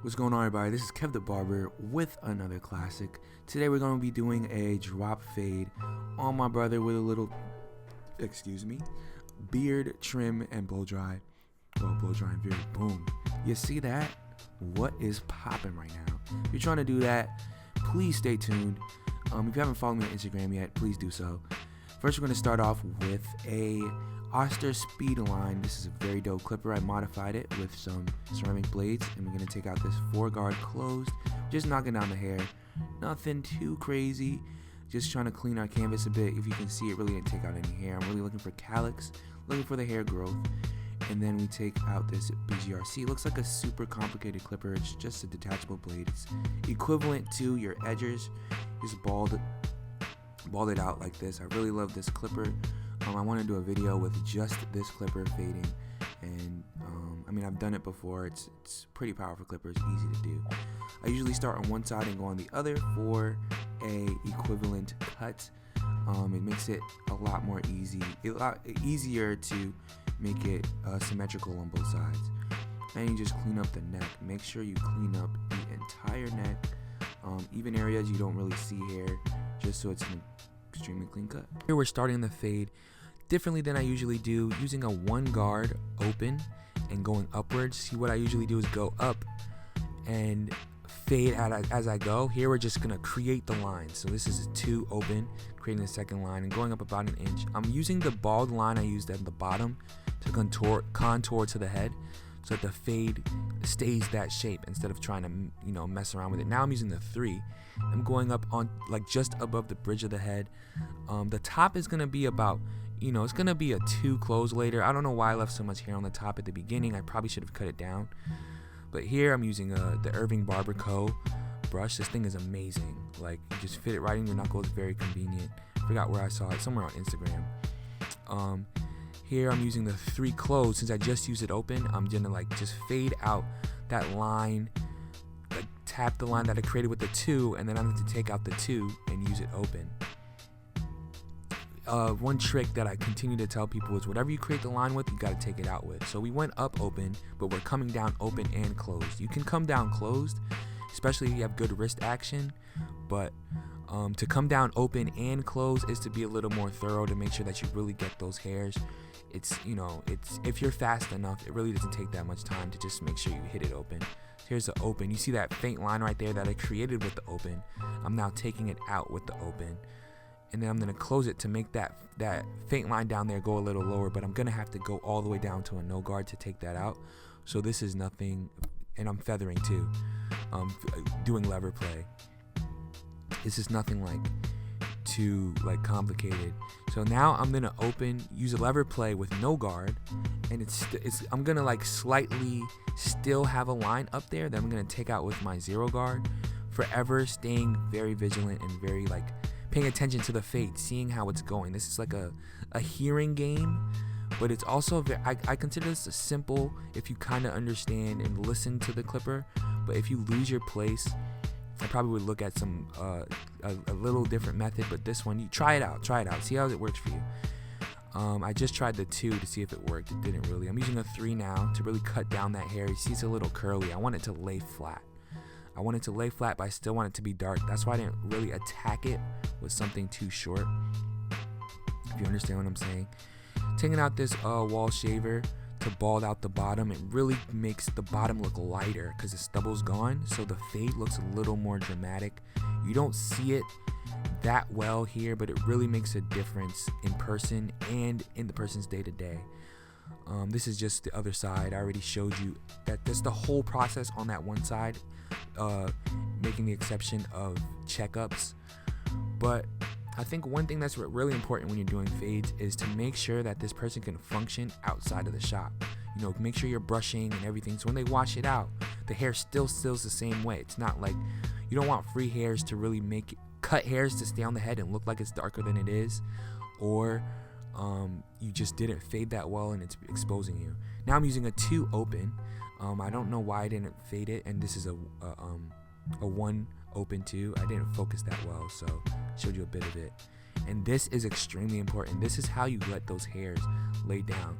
What's going on, everybody? This is Kev the Barber with another classic. Today we're going to be doing a drop fade on my brother with a little, beard trim and blow dry. Well, blow dry and beard, boom. You see that? What is popping right now? If you're trying to do that, please stay tuned. If you haven't followed me on Instagram yet, please do so. First, we're going to start off with a Oster speed line. This is a very dope clipper. I modified it with some ceramic blades, and we're going to take out this 4-guard closed, just knocking down the hair. Nothing too crazy, just trying to clean our canvas a bit. If you can see, it really didn't take out any hair. I'm really looking for calyx, looking for the hair growth. And then we take out this BGRC. It looks like a super complicated clipper. It's just a detachable blade. It's equivalent to your edgers. Just balled it out like this. I really love this clipper. I want to do a video with just this clipper fading, and I've done it before. It's pretty powerful clipper. It's easy to do. I usually start on one side and go on the other for a equivalent cut. It makes it a lot easier to make it symmetrical on both sides. And you just clean up the neck. Make sure you clean up the entire neck, even areas you don't really see hair, just so it's an extremely clean cut. Here we're starting the fade differently than I usually do, using a 1-guard open and going upwards. See, what I usually do is go up and fade as I go. Here we're just gonna create the line. So this is a 2 open, creating the second line and going up about an inch. I'm using the bald line I used at the bottom to contour to the head, so that the fade stays that shape instead of trying to mess around with it. Now I'm using the 3. I'm going up on like just above the bridge of the head. The top is gonna be about, it's gonna be a 2 close later. I don't know why I left so much hair on the top at the beginning. I probably should have cut it down. But here I'm using the Barber Co. brush. This thing is amazing. Like, you just fit it right in your knuckles. Very convenient. I forgot where I saw it. Somewhere on Instagram. Here I'm using the 3 close. Since I just used it open, I'm gonna just fade out that line, tap the line that I created with the 2, and then I'm going to take out the 2 and use it open. One trick that I continue to tell people is whatever you create the line with, you got to take it out with. So we went up open, but we're coming down open and closed. You can come down closed, especially if you have good wrist action, but to come down open and closed is to be a little more thorough, to make sure that you really get those hairs. It's if you're fast enough, it really doesn't take that much time to just make sure you hit it open. Here's the open. You see that faint line right there that I created with the open? I'm now taking it out with the open, and then I'm going to close it to make that faint line down there go a little lower, but I'm going to have to go all the way down to a no guard to take that out. So this is nothing, and I'm feathering too, doing lever play. This is nothing too complicated. So now I'm gonna use a lever play with no guard, and I'm gonna slightly still have a line up there that I'm gonna take out with my 0 guard. Forever staying very vigilant and very paying attention to the fade, seeing how it's going. This is like a hearing game, but it's also I consider this a simple if you kind of understand and listen to the clipper. But if you lose your place, I probably would look at some a little different method. But this one, you try it out, see how it works for you. I just tried the 2 to see if it worked. It didn't really. I'm using a 3 now to really cut down that hair. You see it's a little curly. I want it to lay flat. But I still want it to be dark. That's why I didn't really attack it with something too short, if you understand what I'm saying. Taking out this wall shaver to bald out the bottom, it really makes the bottom look lighter because the stubble's gone, so the fade looks a little more dramatic. You don't see it that well here, but it really makes a difference in person and in the person's day-to-day. This is just the other side. I already showed you that that's the whole process on that one side, making the exception of checkups. But I think one thing that's really important when you're doing fades is to make sure that this person can function outside of the shop. Make sure you're brushing and everything, so when they wash it out, the hair still the same way. It's not like you don't want free hairs to really cut hairs to stay on the head and look like it's darker than it is, or you just didn't fade that well and it's exposing you. Now I'm using a 2 open. I don't know why I didn't fade it, and this is a 1 open 2. I didn't focus that well, so showed you a bit of it. And this is extremely important. This is how you let those hairs lay down.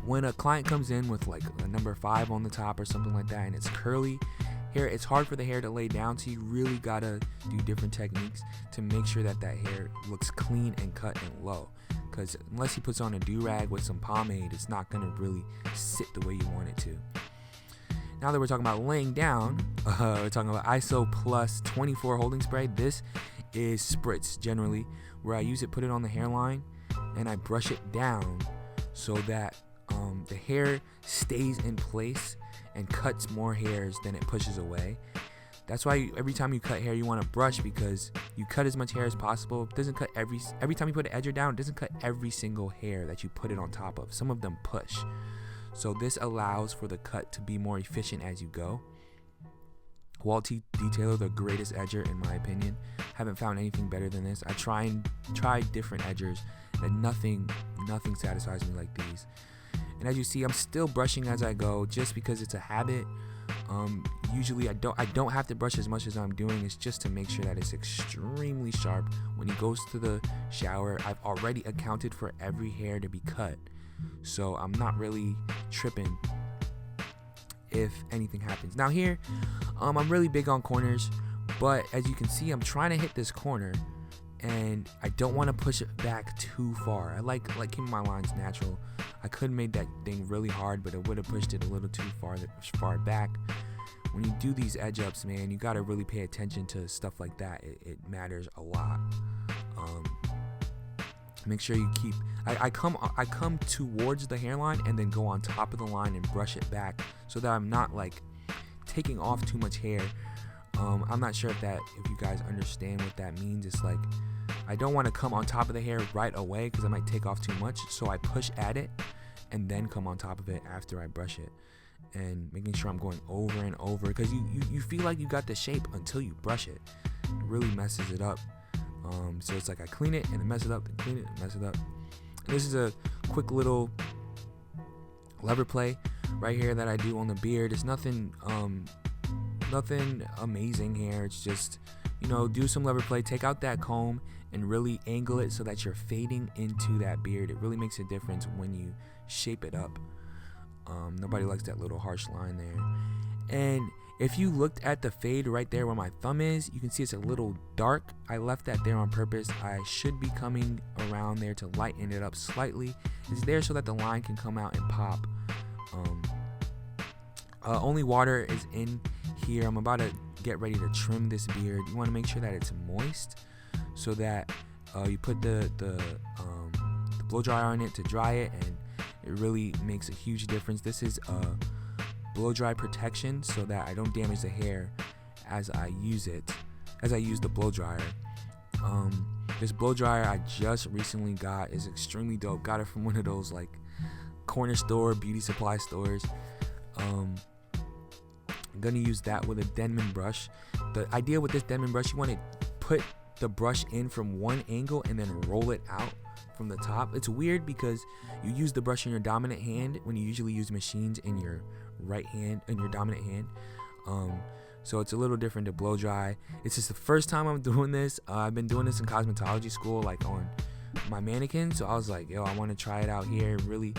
when a client comes in with like a number 5 on the top or something like that and it's curly hair, it's hard for the hair to lay down, so you really gotta do different techniques to make sure that hair looks clean and cut and low, because unless he puts on a do-rag with some pomade, it's not gonna really sit the way you want it to. Now that we're talking about laying down, we're talking about ISO plus 24 holding spray. This is spritz generally, where I use it, put it on the hairline, and I brush it down so that the hair stays in place and cuts more hairs than it pushes away. That's why every time you cut hair, you want to brush, because you cut as much hair as possible. It doesn't cut every time you put an edger down, it doesn't cut every single hair that you put it on top of. Some of them push. So this allows for the cut to be more efficient as you go. Walt Detailer, the greatest edger in my opinion. Haven't found anything better than this. I try different edgers, and nothing satisfies me like these. And as you see, I'm still brushing as I go, just because it's a habit. Usually I don't have to brush as much as I'm doing. It's just to make sure that it's extremely sharp. When he goes to the shower, I've already accounted for every hair to be cut, so I'm not really tripping if anything happens. Now here, I'm really big on corners, but as you can see, I'm trying to hit this corner, and I don't want to push it back too far. I like keeping my lines natural. I could have made that thing really hard, but it would have pushed it a little too far back. When you do these edge ups, man, you got to really pay attention to stuff like that. It matters a lot. Make sure you keep. I come towards the hairline and then go on top of the line and brush it back, so that I'm not like taking off too much hair. I'm not sure if you guys understand what that means. It's like I don't want to come on top of the hair right away, because I might take off too much. So I push at it and then come on top of it after I brush it, and making sure I'm going over and over, because you feel like you got the shape until you brush it. It really messes it up. So it's like I clean it and then mess it up, and clean it and mess it up. And this is a quick little lever play right here that I do on the beard. It's nothing amazing here. It's just, do some lever play, take out that comb and really angle it so that you're fading into that beard. It really makes a difference when you shape it up. Nobody likes that little harsh line there. And if you looked at the fade right there where my thumb is, you can see it's a little dark. I left that there on purpose. I should be coming around there to lighten it up slightly. It's there so that the line can come out and pop. Only water is in here. I'm about to get ready to trim this beard. You want to make sure that it's moist, so that you put the blow dryer on it to dry it, and it really makes a huge difference. This is blow dry protection, so that I don't damage the hair as I use the blow dryer. This blow dryer I just recently got is extremely dope. Got it from one of those like corner store beauty supply stores. I'm gonna use that with a Denman brush. The idea with this Denman brush, you want to put the brush in from one angle and then roll it out from the top. It's weird because you use the brush in your dominant hand when you usually use machines in your right hand, in your dominant hand. So it's a little different to blow dry. It's just the first time I'm doing this. I've been doing this in cosmetology school, like on my mannequin. So I was like, I want to try it out here, really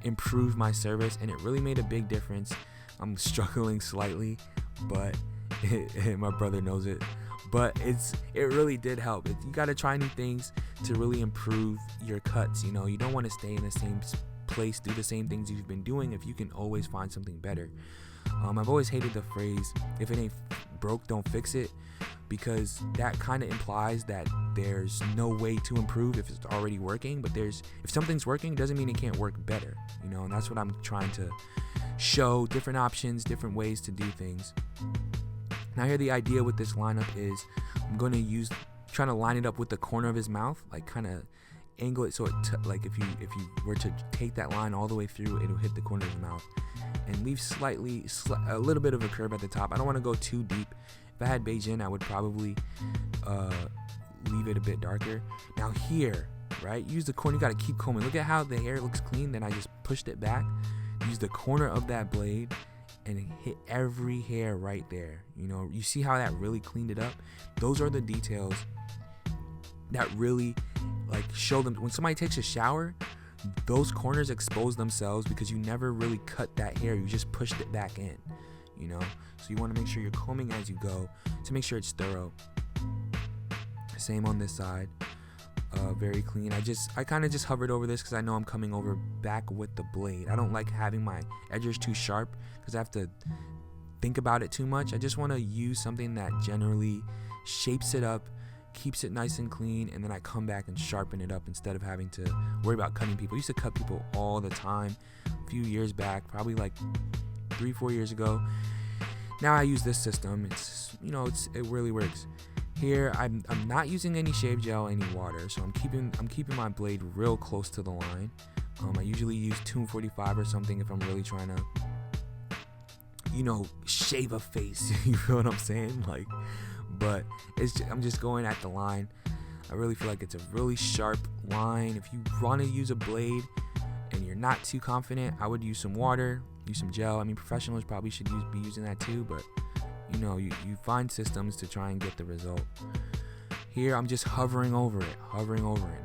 improve my service, and it really made a big difference. I'm struggling slightly, but my brother knows it. But it really did help. You got to try new things to really improve your cuts. You don't want to stay in the same place, do the same things you've been doing if you can always find something better. I've always hated the phrase, if it ain't broke, don't fix it, because that kind of implies that there's no way to improve if it's already working. But if something's working, doesn't mean it can't work better, and that's what I'm trying to show. Different options, different ways to do things. Now here, the idea with this lineup is I'm going to trying to line it up with the corner of his mouth, like kind of angle it so it like if you were to take that line all the way through, it'll hit the corner of his mouth, and leave a little bit of a curve at the top. I don't want to go too deep. If I had Beijing, I would probably leave it a bit darker. Now here, right, use the corner. You got to keep combing. Look at how the hair looks clean. Then I just pushed it back. Use the corner of that blade and hit every hair right there. You see how that really cleaned it up? Those are the details that really like show them when somebody takes a shower. those corners expose themselves because you never really cut that hair, you just pushed it back in, you know. So you want to make sure you're combing as you go to make sure it's thorough. Same on this side. Very clean. I kind of just hovered over this because I know I'm coming over back with the blade. I don't like having my edges too sharp because I have to think about it too much. I just want to use something that generally shapes it up, keeps it nice and clean, and then I come back and sharpen it up instead of having to worry about cutting people. I used to cut people all the time a few years back, probably like 3-4 years ago. Now I use this system. It's, you know, it really works. Here I'm not using any shave gel, any water, so I'm keeping my blade real close to the line. I usually use 245 or something if I'm really trying to, you know, shave a face. You feel what I'm saying? Like, but I'm just going at the line. I really feel like it's a really sharp line. If you want to use a blade and you're not too confident, I would use some water, use some gel. I mean, professionals probably should be using that too, but you know, you find systems to try and get the result. Here I'm just hovering over it,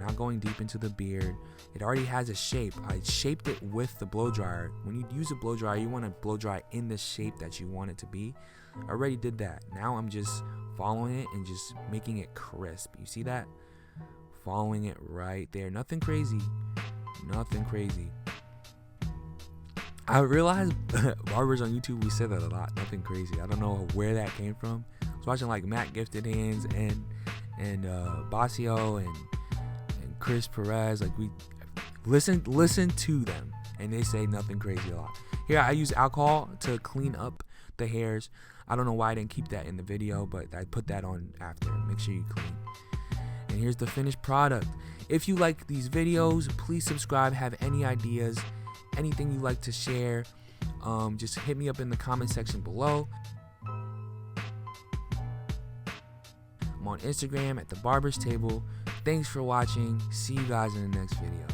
not going deep into the beard. It already has a shape. I shaped it with the blow dryer. When you use a blow dryer, you want to blow dry in the shape that you want it to be. I already did that. Now I'm just following it and just making it crisp. You see that? Following it right there. Nothing crazy. I realized barbers on YouTube, we say that a lot. Nothing crazy. I don't know where that came from. I was watching like Matt Gifted Hands and Basio and Chris Perez. Like, we listen to them, and they say nothing crazy a lot. Here I use alcohol to clean up the hairs. I don't know why I didn't keep that in the video, but I put that on after. Make sure you clean. And here's the finished product. If you like these videos, please subscribe. Have any ideas, anything you like to share, just hit me up in the comment section below. I'm on Instagram at Thebarberstable. Thanks for watching. See you guys in the next video.